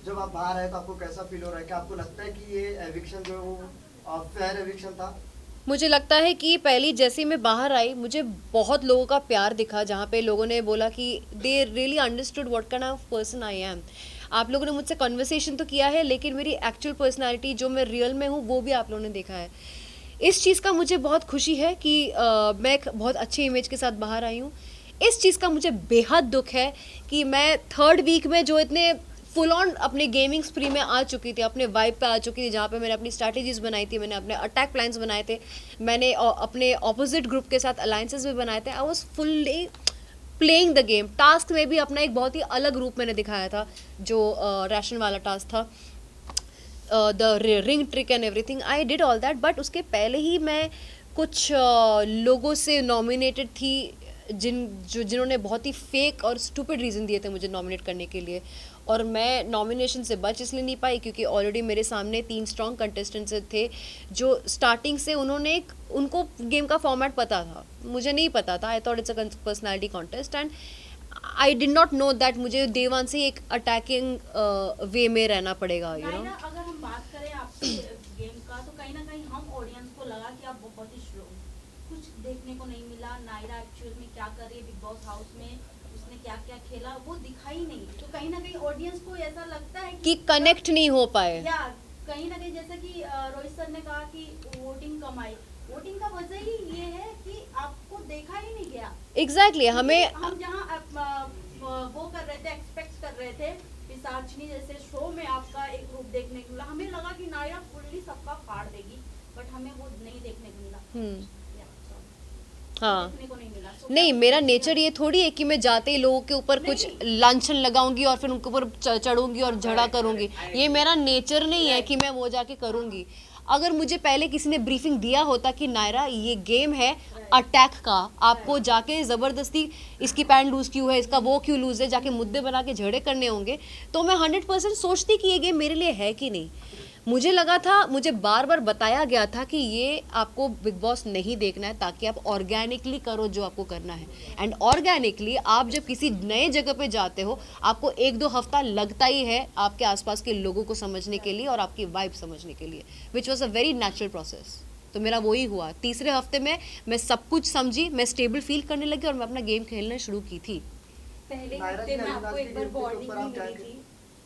जब आप बाहर आए तो आपको कैसा फील हो रहा है? क्या आपको लगता है कि ये एविक्शन जो है वो फेयर एविक्शन था? मुझे लगता है कि पहली जैसे ही मैं बाहर आई मुझे बहुत लोगों का प्यार दिखा, जहाँ पे लोगों ने बोला कि they really understood what kind of person I am. आप लोगों ने मुझसे कन्वर्सेशन तो किया है, लेकिन मेरी एक्चुअल पर्सनालिटी जो मैं रियल में हूँ वो भी आप लोगों ने देखा है। इस चीज़ का मुझे बहुत खुशी है कि मैं एक बहुत अच्छे इमेज के साथ बाहर आई हूँ। इस चीज़ का मुझे बेहद दुख है कि मैं थर्ड वीक में जो इतने फुल ऑन अपने गेमिंग स्प्री में आ चुकी थी, अपने वाइब पे आ चुकी थी, जहाँ पे मैंने अपनी स्ट्रैटेजीज बनाई थी, मैंने अपने अटैक प्लान्स बनाए थे, मैंने अपने ऑपोजिट ग्रुप के साथ अलायंसेस भी बनाए थे। I was fully playing the game. Task में भी अपना एक बहुत ही अलग रूप मैंने दिखाया था, जो रैशन वाला टास्क था, the ring trick and everything. I did all that, but उसके पहले ही मैं कुछ लोगों से नॉमिनेटेड थी जिन्होंने बहुत ही फेक और स्टूपिड रीज़न दिए थे मुझे नॉमिनेट करने के लिए, और मैं नॉमिनेशन से बच इसलिए नहीं पाई क्योंकि ऑलरेडी मेरे सामने 3 स्ट्रॉन्ग कंटेस्टेंट्स थे जो स्टार्टिंग से उनको गेम का फॉर्मेट पता था, मुझे नहीं पता था। I thought it's a personality contest and I did not know that मुझे डे वन से एक अटैकिंग वे में रहना पड़ेगा, यू नो। नायरा, अगर हम बात करें आपके गेम का, तो कहीं ना कहीं हम ऑडियंस को लगा कि आप बहुत ही स्लो, कुछ देखने को नहीं मिला। नायरा एक्चुअल में क्या कर रही है बिग बॉस हाउस में, उसने क्या क्या खेला वो दिखा ही नहीं। तो कहीं ना कहीं ऑडियंस को ऐसा लगता है कि कनेक्ट नहीं हो पाए। या कहीं ना कहीं जैसा कि रोहित सर ने कहा कि वोटिंग कम आई। वोटिंग का वजह ही ये है कि आपको देखा ही नहीं गया। एग्जैक्टली हमें हम जहाँ वो कर रहे थे, एक्सपेक्ट कर रहे थे पिशाचनी जैसे शो में आपका एक रूप देखने को मिला, हमें लगा कि नायरा फुल्ली सबका फाड़ देगी, बट हमें वो नहीं देखने को मिला। या, sorry, हाँ देखने को नहीं मिला। नहीं, मेरा नेचर ये थोड़ी है कि मैं जाते ही लोगों के ऊपर कुछ लांछन लगाऊंगी और फिर उनके ऊपर चढ़ूंगी और झगड़ा करूंगी। ये मेरा नेचर नहीं है कि मैं वो जाके करूंगी। अगर मुझे पहले किसी ने ब्रीफिंग दिया होता कि नायरा ये गेम है अटैक का, आपको जाके ज़बरदस्ती इसकी पैंट लूज क्यों है, इसका वो क्यों लूज है, जाके मुद्दे बना के झगड़े करने होंगे, तो मैं 100% सोचती कि ये गेम मेरे लिए है कि नहीं। मुझे लगा था, मुझे बार बार बताया गया था कि ये आपको बिग बॉस नहीं देखना है ताकि आप ऑर्गेनिकली करो जो आपको करना है। एंड ऑर्गेनिकली आप जब किसी नए जगह पे जाते हो आपको 1-2 हफ्ता लगता ही है आपके आसपास के लोगों को समझने के लिए और आपकी वाइब समझने के लिए, which was a very natural process. तो मेरा वही हुआ। तीसरे हफ्ते में मैं सब कुछ समझी, मैं स्टेबल फील करने लगी और मैं अपना गेम खेलना शुरू की थी। पहले नायरा हफ्ते जी, में अविनाश आपको की एक बार गिफ्ट के वार्निंग ऊपर भी आप मिली क्या थी।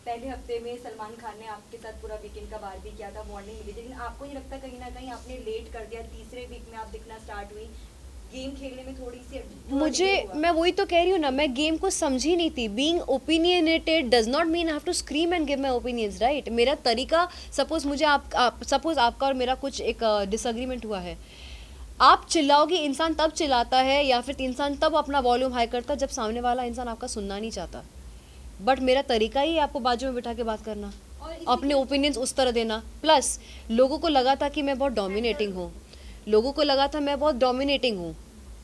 पहले हफ्ते में सलमान खान ने आपके साथ पूरा वीकेंड का बार भी किया था, वार्निंग मिली थी, लेकिन आपको नहीं लगता कहीं ना कहीं आपने लेट कर दिया? तीसरे वीक में आप दिखना स्टार्ट हुई, गेम खेलने में थोड़ी सी मुझे, मैं वही तो कह रही हूँ ना, मैं गेम को समझी नहीं थी। Being opinionated does not mean I have to scream and give my opinions, right. मेरा तरीका, सपोज मुझे सपोज आपका और मेरा कुछ एक डिसएग्रीमेंट हुआ है, आप चिल्लाओगे, इंसान तब चिल्लाता है या फिर इंसान तब अपना वॉल्यूम हाई करता है जब सामने वाला इंसान आपका सुनना नहीं चाहता। बट मेरा तरीका ही है आपको बाजू में बिठा के बात करना, अपने ओपिनियंस उस तरह देना। प्लस लोगों को लगा था कि मैं बहुत डोमिनेटिंग हूँ, लोगों को लगा था मैं बहुत डोमिनेटिंग हूँ।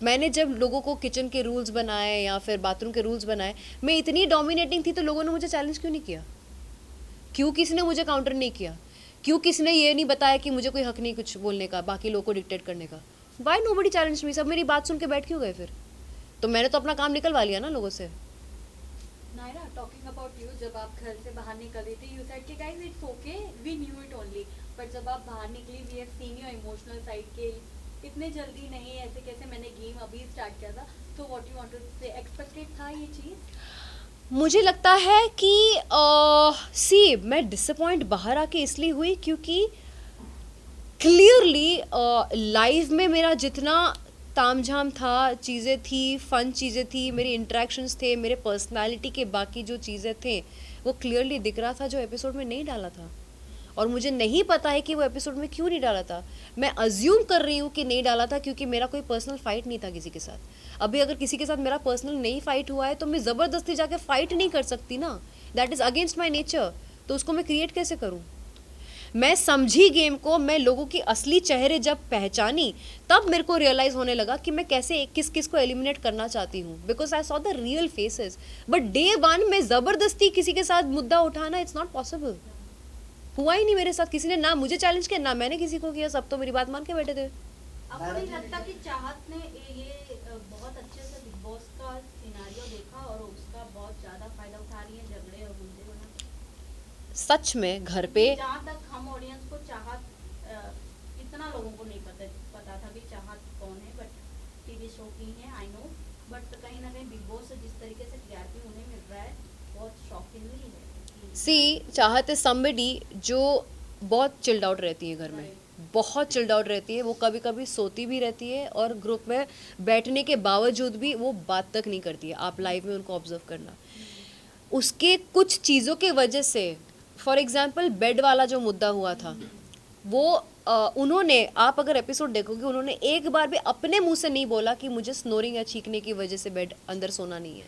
मैंने जब लोगों को किचन के रूल्स बनाए या फिर बाथरूम के रूल्स बनाए, मैं इतनी डोमिनेटिंग थी तो लोगों ने मुझे चैलेंज क्यों नहीं किया? क्यों किसी ने मुझे काउंटर नहीं किया? क्यों किसी ने ये नहीं बताया कि मुझे कोई हक नहीं कुछ बोलने का, बाकी लोगों को डिक्टेट करने का? Why nobody challenge me? सब मेरी बात सुन के बैठ क्यों गए फिर? तो मैंने तो अपना काम निकलवा लिया ना लोगों से। नायरा, टॉकिंग अबाउट यू, जब आप घर से बाहर निकल रही थी, यू सेड कि guys it's okay, we knew it only, but जब आप बाहर निकली, we have seen your emotional side के इतने जल्दी नहीं, ऐसे कैसे, मैंने गेम अभी स्टार्ट किया था, तो व्हाट यू वांट टू से, एक्सपेक्टेड था ये चीज़? मुझे लगता है कि सी मैं डिसअपॉइंट बाहर आके इसलिए हुई क्योंकि क्लियरली लाइव में मेरा जितना तामझाम था, चीज़ें थी, फन चीज़ें थी, मेरी इंटरेक्शंस थे, मेरे पर्सनालिटी के बाकी जो चीज़ें थे वो क्लियरली दिख रहा था, जो एपिसोड में नहीं डाला था। और मुझे नहीं पता है कि वो एपिसोड में क्यों नहीं डाला था। मैं अज्यूम कर रही हूँ कि नहीं डाला था क्योंकि मेरा कोई पर्सनल फाइट नहीं था किसी के साथ। अभी अगर किसी के साथ मेरा पर्सनल नहीं फाइट हुआ है तो मैं ज़बरदस्ती जाके फाइट नहीं कर सकती ना, that is against my nature. तो उसको मैं क्रिएट कैसे करूँ? मैं समझी गेम को, मैं लोगों की असली चेहरे जब पहचानी तब मेरे को रियलाइज होने लगा कि मैं कैसे किस किस को एलिमिनेट करना चाहती हूँ, because I saw the real faces. But day one में ज़बरदस्ती किसी के साथ मुद्दा उठाना, इट्स नॉट पॉसिबल। हुआ ही नहीं मेरे साथ, किसी ने ना मुझे चैलेंज किया ना मैंने किसी को किया, सब तो मेरी बात मान के बैठे थे। आपको नहीं लगता कि चाहत ने ये बहुत अच्छे से बिग बॉस का सिनेरियो देखा और उसका बहुत ज्यादा फायदा उठा रही है, झगड़े और मुद्दे बना? सच में घर पे जहाँ तक हम ऑडियंस को चाहत इतना लोगों को नहीं पता था कि चाहत कौन है, बट टीवी शो की है आई नो, बट कहीं ना कहीं बिग बॉस से जिस तरीके से टीआरपी उन्हें मिल रहा है बहुत शॉकिंगली है। सी चाहत इज समबडी जो बहुत चिल्ड आउट रहती है घर में, बहुत चिल्ड आउट रहती है। वो कभी कभी सोती भी रहती है और ग्रुप में बैठने के बावजूद भी वो बात तक नहीं करती है। आप लाइव में उनको ऑब्जर्व करना, उसके कुछ चीज़ों के वजह से, फॉर एग्जांपल बेड वाला जो मुद्दा हुआ था वो उन्होंने, आप अगर एपिसोड देखोगे, उन्होंने एक बार भी अपने मुंह से नहीं बोला कि मुझे स्नोरिंग या चीखने की वजह से बेड अंदर सोना नहीं है।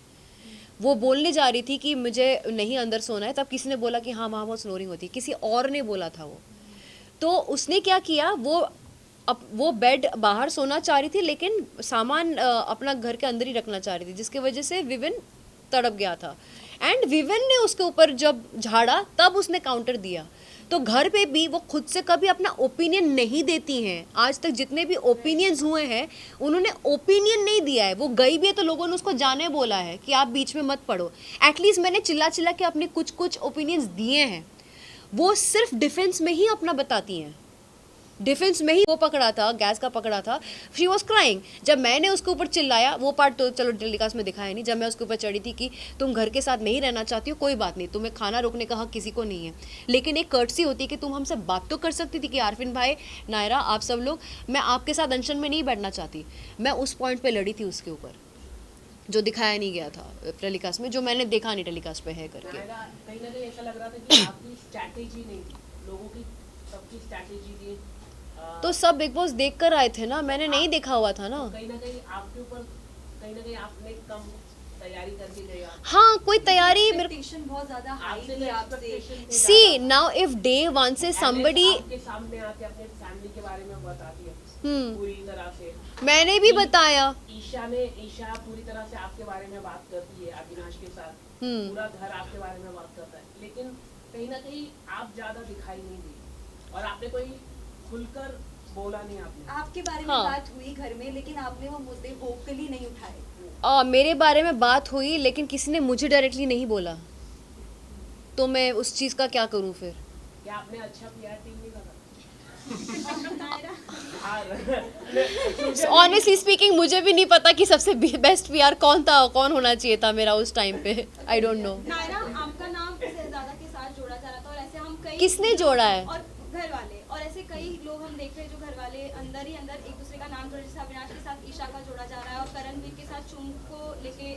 वो बोलने जा रही थी कि मुझे नहीं अंदर सोना है, तब किसी ने बोला कि हाँ वहाँ बहुत स्नोरिंग होती है, किसी और ने बोला था वो। तो उसने क्या किया, वो बेड बाहर सोना चाह रही थी लेकिन सामान अपना घर के अंदर ही रखना चाह रही थी, जिसकी वजह से विविन तड़प गया था। एंड विविन ने उसके ऊपर जब झाड़ा तब उसने काउंटर दिया। तो घर पे भी वो खुद से कभी अपना ओपिनियन नहीं देती हैं। आज तक जितने भी ओपिनियंस हुए हैं उन्होंने ओपिनियन नहीं दिया है। वो गई भी है तो लोगों ने उसको जाने बोला है कि आप बीच में मत पड़ो। एटलीस्ट मैंने चिल्ला चिल्ला के अपने कुछ ओपिनियंस दिए हैं। वो सिर्फ डिफेंस में ही अपना बताती हैं, डिफेंस में ही। वो पकड़ा था, गैस का पकड़ा था, शी वॉज क्राइंग। जब मैंने उसके ऊपर चिल्लाया, वो पार्ट तो चलो टेलीकास्ट में दिखाया नहीं, जब मैं उसके ऊपर चढ़ी थी कि तुम घर के साथ नहीं रहना चाहती हो, कोई बात नहीं, तुम्हें खाना रोकने का हक किसी को नहीं है, लेकिन एक कर्टसी होती कि तुम हमसे बात तो कर सकती थी कि आरफिन भाई, नायरा, आप सब लोग, मैं आपके साथ अनशन में नहीं बैठना चाहती। मैं उस पॉइंट पर लड़ी थी उसके ऊपर, जो दिखाया नहीं गया था टेलीकास्ट में, जो मैंने देखा नहीं टेलीकास्ट पे है करके। कहीं ना कहीं ऐसा लग रहा था कि आपकी स्ट्रैटेजी नहीं थी, लोगों की सबकी स्ट्रैटेजी थी। तो सब बिग बॉस देख कर आए थे ना, मैंने नहीं देखा हुआ था ना। कहीं ना कहीं आपके ऊपर, कहीं ना कहीं आपने कम तैयारी करके गए आप। हाँ, कोई तैयारी मेरे एक्सपेक्टेशन बहुत ज्यादा हाई आपसे थी तो आपसे। expectation थे सी ज़्यादा। नाउ इफ डे वन से somebody, आपके सामने आके अपने फैमिली के बारे में बताती है हम्म, पूरी तरह से। मैंने भी बताया, ईशा पूरी तरह से आपके बारे में बात करती है अविनाश के साथ, पूरा घर आपके बारे में बात करता है, लेकिन कहीं ना कहीं आप ज्यादा दिखाई नहीं दी और आपने कोई खुलकर बोला नहीं। आपके बारे में हाँ। बात हुई घर में, लेकिन आपने वो मुद्दे वोकली नहीं उठाए। मेरे बारे में बात हुई लेकिन किसी ने मुझे डायरेक्टली नहीं बोला, तो मैं उस चीज़ का क्या करूँ फिर। क्या आपने अच्छा पीआर टीम नहीं लगा? ऑनेस्टली स्पीकिंग मुझे भी नहीं पता कि सबसे बेस्ट पीआर कौन था, कौन होना चाहिए था मेरा उस टाइम पे। आई डोंट नो नायरा, आपका नाम शहजादा के साथ जोड़ा जा रहा था और ऐसे हम कई किसने जोड़ा है। और घर वाले, और ऐसे कई लोग हम देख रहे हैं जो घर वाले अंदर ही अंदर एक दूसरे का नाम जोड़, जैसे अविनाश के साथ ईशा का जोड़ा जा रहा है और करणवीर के साथ चुम को लेके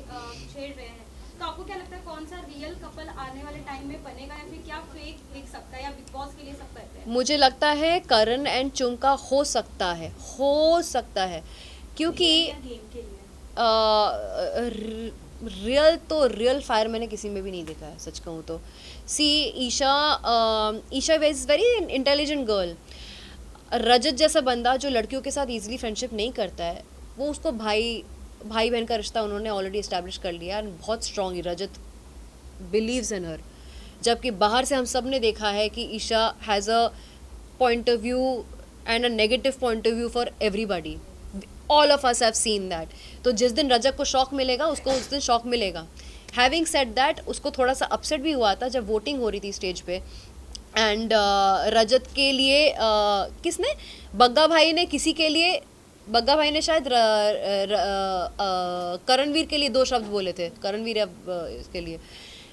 छेड़ रहे हैं। तो आपको क्या लगता है कौन सा रियल कपल आने वाले टाइम में बनेगा, या फिर क्या फेक दिख सकता है, या बिग बॉस के लिए सब करते हैं? मुझे लगता है करण एंड चुम का हो सकता है, क्योंकि गेम के लिए रियल फायर मैंने किसी में भी नहीं देखा है, सच कहूँ तो। See Isha is very intelligent girl. Rajat जैसा बंदा जो लड़कियों के साथ इजीली फ्रेंडशिप नहीं करता है, वो उसको भाई बहन का रिश्ता उन्होंने ऑलरेडी इस्टेब्लिश कर लिया, एंड बहुत स्ट्रॉन्ग रजत बिलीव्स इन हर। जबकि बाहर से हम सब ने देखा है कि Isha has a point of view and a negative point of view for everybody. All of us have seen that. तो जिस दिन रजत को शौक मिलेगा उसको उस दिन शौक मिलेगा। हैविंग सेड दैट, उसको थोड़ा सा अपसेट भी हुआ था जब वोटिंग हो रही थी स्टेज पे, एंड रजत के लिए किसने, बग्गा भाई ने किसी के लिए, बग्गा भाई ने शायद करणवीर के लिए 2 शब्द बोले थे, करणवीर इसके लिए।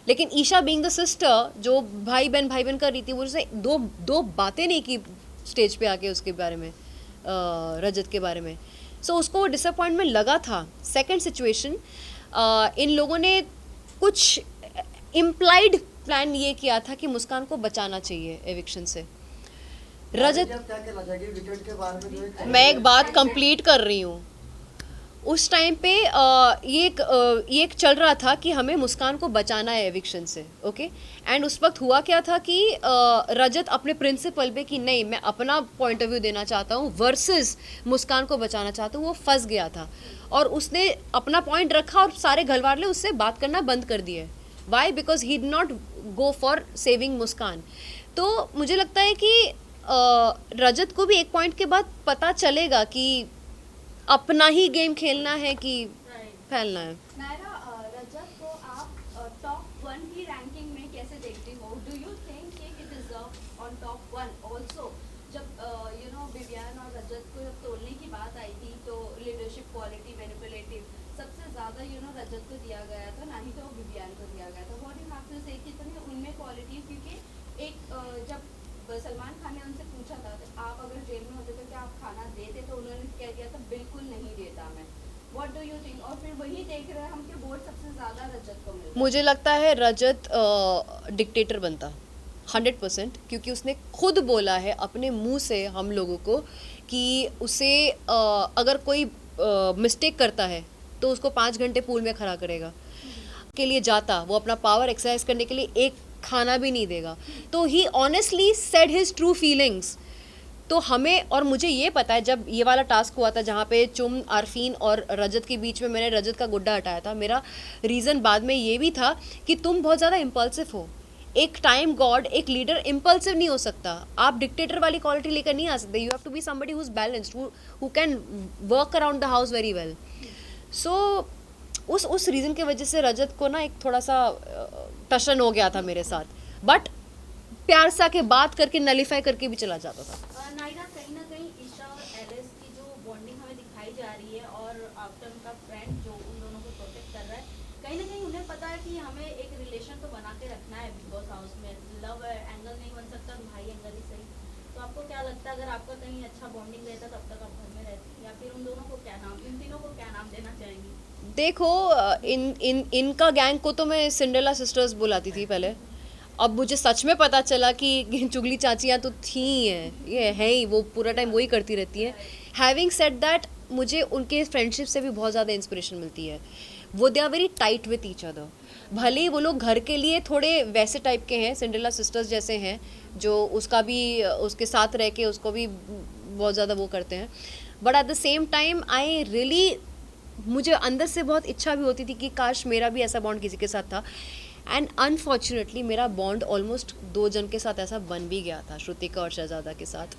लेकिन ईशा बीइंग द सिस्टर जो भाई बहन कर रही थी, वो उसने दो बातें नहीं की स्टेज पे आके उसके बारे में, रजत के बारे में। सो उसको डिसअपॉइंटमेंट लगा था। सेकंड सिचुएशन, इन लोगों ने कुछ इम्प्लाइड प्लान ये किया था कि मुस्कान को बचाना चाहिए एविक्शन से। रजत, क्या कहना चाहेंगे विकेट के बारे में? जो एक मैं एक बात कंप्लीट कर रही हूँ। उस टाइम पे ये एक चल रहा था कि हमें मुस्कान को बचाना है एविक्शन से, ओके। एंड उस वक्त हुआ क्या था कि रजत अपने प्रिंसिपल पे कि नहीं मैं अपना पॉइंट ऑफ व्यू देना चाहता हूँ वर्सेस मुस्कान को बचाना चाहता हूँ, वो फंस गया था और उसने अपना पॉइंट रखा और सारे घर वाले उससे बात करना बंद कर दिए। Why? Because he did not go for saving Muskan. तो मुझे लगता है कि रजत को भी एक पॉइंट के बाद पता चलेगा कि अपना ही गेम खेलना है कि फैलना है। नायरा, रजत को आप टॉप 1 की रैंकिंग में कैसे देखते हो डू यू थिंक कि he deserve on top 1 also? जब यू नो विवियन और रजत को जब तोड़ने की बात आई थी तो लीडरशिप क्वालिटी मैनिपुलेटिव सबसे ज़्यादा यू नो रजत को दिया गया था, ना ही तो विवियन को दिया गया था. व्हाट यू हैव टू से कि तुम्हें उनमें क्वालिटी, क्योंकि एक जब सलमान खान ने उनसे पूछा था तो आप अगर जेल में होते तो क्या आप खाना देते, तो उन्होंने कह दिया था बिल्कुल नहीं देता मैं. What do you think? और फिर वही देख रहे हैं हम कि वोट सबसे ज़्यादा रजत को मिल रहा है. मुझे लगता है रजत डिक्टेटर बनता 100%, क्योंकि उसने खुद बोला है अपने मुंह से हम लोगों को कि उसे अगर कोई मिस्टेक करता है तो उसको 5 घंटे पूल में खड़ा करेगा के लिए जाता, वो अपना पावर एक्सरसाइज करने के लिए एक खाना भी नहीं देगा. तो he honestly said his true feelings. तो हमें, और मुझे ये पता है जब ये वाला टास्क हुआ था जहाँ पे चुम, आरफीन और रजत के बीच में मैंने रजत का गुड्डा हटाया था, मेरा रीज़न बाद में ये भी था कि तुम बहुत ज़्यादा इम्पल्सिव हो. एक टाइम गॉड, एक लीडर इम्पल्सिव नहीं हो सकता. आप डिक्टेटर वाली क्वालिटी लेकर नहीं आ सकते. You have to be somebody who is balanced, who can work around the house very well. So उस रीज़न की वजह से रजत को ना एक थोड़ा सा टशन हो गया था मेरे साथ, बट प्यार से आके बात करके नलीफाई करके भी चला जाता था. नायरा, कहीं ना कहीं ईशा और एलिस की जो बॉन्डिंग हमें दिखाई जा रही है और आफ्टर उनका फ्रेंड जो उन दोनों को प्रोटेक्ट कर रहा है, कहीं ना कहीं उन्हें पता है कि हमें एक रिलेशन तो बना के रखना है बिग बॉस हाउस में. लव एंगल नहीं बन सकता तो भाई एंगल ही सही. तो आपको क्या लगता है अगर आपका कहीं अच्छा बॉन्डिंग रहता तब तक आप घर में रहती, या फिर उन दोनों को क्या नाम, इन तीनों को क्या नाम देना चाहेंगी? देखो, इनका गैंग को तो मैं सिंड्रेला सिस्टर्स बुलाती थी पहले. अब मुझे सच में पता चला कि चुगली चाचियाँ तो थी हैं, ये है ही, वो पूरा टाइम वही करती रहती हैं. हैविंग सेड दैट, मुझे उनके फ्रेंडशिप से भी बहुत ज़्यादा इंस्पिरेशन मिलती है. वो they are very tight with each other. भले ही वो लोग घर के लिए थोड़े वैसे टाइप के हैं, सिंड्रेला सिस्टर्स जैसे हैं, जो उसका भी उसके साथ रह के उसको भी बहुत ज़्यादा वो करते हैं, but at the same time I really, मुझे अंदर से बहुत इच्छा भी होती थी कि काश मेरा भी ऐसा बॉन्ड किसी के साथ था. एंड अनफॉर्चुनेटली मेरा बॉन्ड ऑलमोस्ट 2 जन के साथ ऐसा बन भी गया था, श्रुतिका और शहजादा के साथ.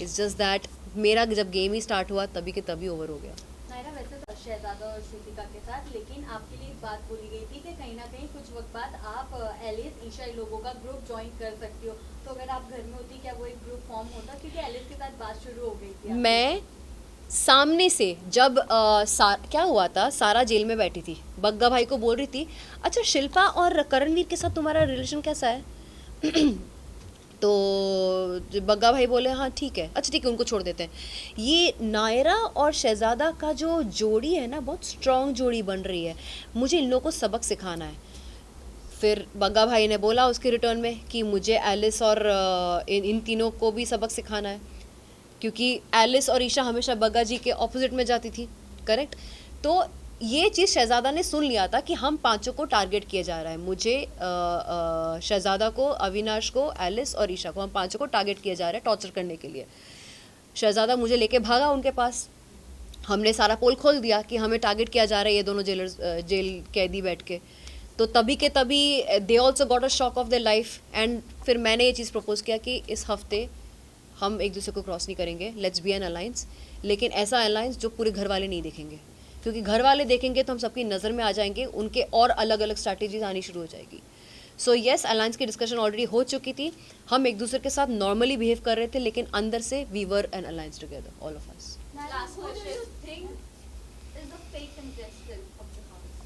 इट्स जस्ट दैट मेरा जब गेम ही स्टार्ट हुआ तभी के तभी ओवर हो गया. नायरा, वैसे तो शहजादा और श्रुतिका के साथ, लेकिन आपके लिए एक बात बोली गई थी कि कहीं ना कहीं कुछ वक्त बाद आप एलिस, ईशा, इन लोगों का ग्रुप ज्वाइन कर सकती हो. तो अगर आप घर में होती क्या वो एक ग्रुप फॉर्म होता? क्योंकि एलिस के साथ बात शुरू हो गई थी. मैं सामने से जब क्या हुआ था, सारा जेल में बैठी थी, बग्गा भाई को बोल रही थी अच्छा शिल्पा और करणवीर के साथ तुम्हारा रिलेशन कैसा है? तो बग्गा भाई बोले हाँ ठीक है, अच्छा ठीक है उनको छोड़ देते हैं. ये नायरा और शहजादा का जो जोड़ी है ना, बहुत स्ट्रॉन्ग जोड़ी बन रही है. मुझे इन लोगों को सबक सिखाना है. फिर बग्गा भाई ने बोला उसके रिटर्न में कि मुझे एलिस और इन तीनों को भी सबक सिखाना है, क्योंकि एलिस और ईशा हमेशा बग्गा जी के ऑपोजिट में जाती थी, करेक्ट. तो ये चीज़ शहजादा ने सुन लिया था कि हम पांचों को टारगेट किया जा रहा है. मुझे शहजादा को, अविनाश को, एलिस और ईशा को, हम पांचों को टारगेट किया जा रहा है टॉर्चर करने के लिए. शहजादा मुझे लेके भागा उनके पास. हमने सारा पोल खोल दिया कि हमें टारगेट किया जा रहा है, ये दोनों जेल कैदी बैठ के. तो तभी के तभी they also got a shock of their life. And फिर मैंने ये चीज़ प्रपोज किया कि इस हफ्ते हम एक दूसरे को क्रॉस नहीं करेंगे, लेट्स बी एन अलायंस. लेकिन ऐसा अलायंस जो पूरे घर वाले नहीं देखेंगे, क्योंकि घर वाले देखेंगे तो हम सबकी नज़र में आ जाएंगे, उनके और अलग अलग स्ट्रैटेजीज आनी शुरू हो जाएगी. सो येस, अलायंस की डिस्कशन ऑलरेडी हो चुकी थी. हम एक दूसरे के साथ नॉर्मली बिहेव कर रहे थे, लेकिन अंदर से we were an alliance together, all of us. Last question. Who do you think is the fake contestant of the house?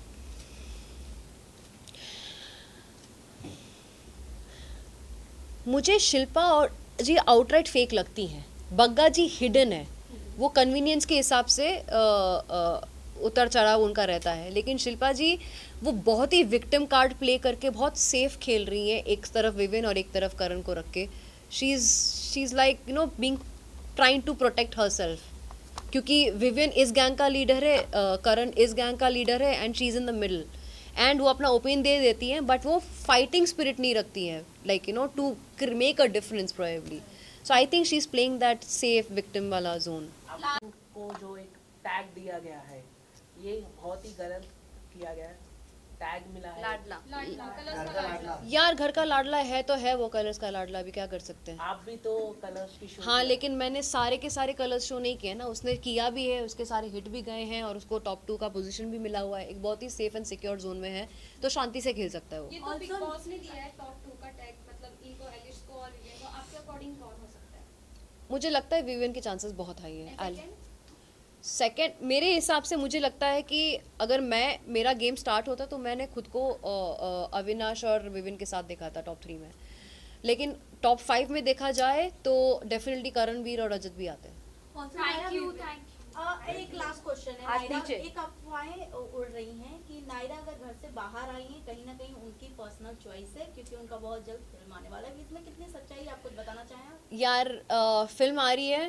मुझे शिल्पा और जी आउटराइट फेक लगती हैं. बग्गा जी हिडन है, वो कन्वीनियंस के हिसाब से उतर चढ़ाव उनका रहता है. लेकिन शिल्पा जी वो बहुत ही विक्टिम कार्ड प्ले करके बहुत सेफ खेल रही हैं, एक तरफ विविन और एक तरफ करण को रख के. She is like you know being trying to protect herself, क्योंकि विविन इस गैंग का लीडर है, करण इस गैंग का लीडर है, and she is in the middle. And वो अपना ओपिनियन दे देती हैं, बट वो फाइटिंग स्पिरिट नहीं रखती हैं, like you know to make a difference probably. So I think she is playing that safe victim वाला जोन. आपको जो एक टैग दिया गया है, ये बहुत ही गलत किया गया है. टैग मिला है लाडला. घर का लाडला. यार घर का लाडला है तो है, वो कलर्स का लाडला भी क्या कर सकते हैं. आप भी तो कलर्स की शो हाँ, किया. लेकिन मैंने सारे के सारे कलर्स शो नहीं किए ना. उसने किया भी है, उसके सारे हिट भी गए हैं, और उसको टॉप 2 का पोजीशन भी मिला हुआ है. एक बहुत ही सेफ एंड सिक्योर जोन में है, तो शांति से खेल सकता है वो. ये तो बिग बॉस ने दिया है टॉप 2 का टैग, मतलब कौन हो सकता है? मुझे लगता है विवियन के चांसेस बहुत हाई है। Second? सेकंड मेरे हिसाब से मुझे लगता है कि अगर मेरा गेम स्टार्ट होता तो मैंने खुद को अविनाश और विविन के साथ देखा था टॉप 3 में, लेकिन टॉप 5 में देखा जाए तो डेफिनेटली करणवीर और रजत भी आते हैं। Thank you. एक लास्ट क्वेश्चन है हाथ नायरा, नीचे। एक अफवाहें उड़ रही हैं कि नायरा अगर घर से बाहर आई हैं कहीं ना कहीं उनकी पर्सनल चॉइस है क्योंकि उनका बहुत जल्द फिल्म आने वाला है, इसमें कितनी सच्चाई है, आप कुछ बताना चाहें आप? यार फिल्म आ रही है,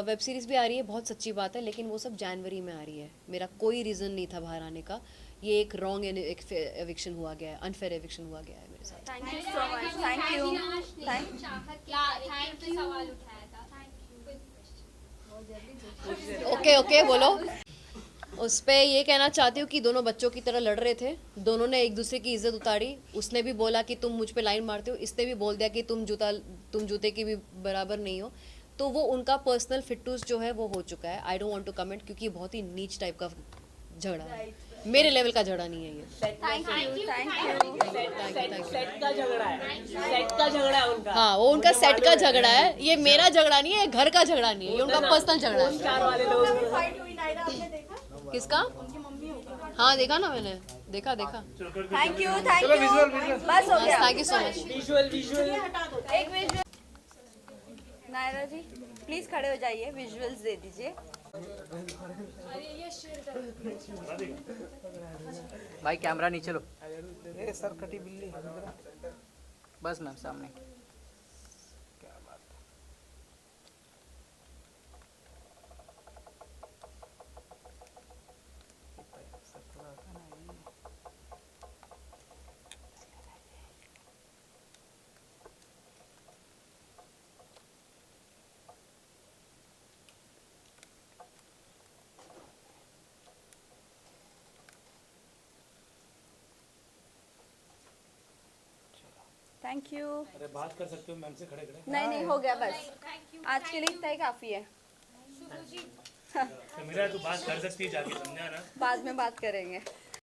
वेब सीरीज भी आ रही है, बहुत सच्ची बात है, लेकिन वो सब जनवरी में आ रही है। मेरा कोई रीज़न नहीं था बाहर आने का, ये एक रॉन्ग एविक्शन हुआ गया है, अनफेयर एविक्शन हुआ गया है मेरे साथ। Thank you so much, thank you. Thank you सवाल उठाया था। ओके बोलो। उस पे ये कहना चाहती हूँ कि दोनों बच्चों की तरह लड़ रहे थे, दोनों ने एक दूसरे की इज्जत उतारी। उसने भी बोला कि तुम मुझ पे लाइन मारते हो, इसने भी बोल दिया कि तुम जूते की भी बराबर नहीं हो। तो वो उनका पर्सनल फिटूस जो है वो हो चुका है। I don't want to comment क्योंकि बहुत ही नीच टाइप का झगड़ा है, मेरे लेवल का झगड़ा नहीं है ये। Thank you, thank you. Set का झगड़ा है, सेट का झगड़ा है उनका। हाँ, वो उनका सेट का झगड़ा है, ये मेरा झगड़ा नहीं है, घर का झगड़ा नहीं है, ये उनका पर्सनल झगड़ा है। चार वाले लोग फाइट हुई नायरा, आपने देखा? किसका? उनकी मम्मी होगी। हाँ देखा ना मैंने, देखा। Thank you, thank you. बस हो गया। Thank you so much. Visual हटा दो। एक विजुअल, नायरा जी प्लीज खड़े हो जाइए, विजुअल्स दे दीजिए। भाई कैमरा नीचे लो। ए सर कटी बिल्ली बस मैम सामने। Thank you. अरे बात कर सकते हो मैम से खड़े खड़े। नहीं हो गया बस, आज के लिए इतना ही काफी है। तो मेरा तो बात कर सकती है जाके, समझा ना। बाद में बात करेंगे।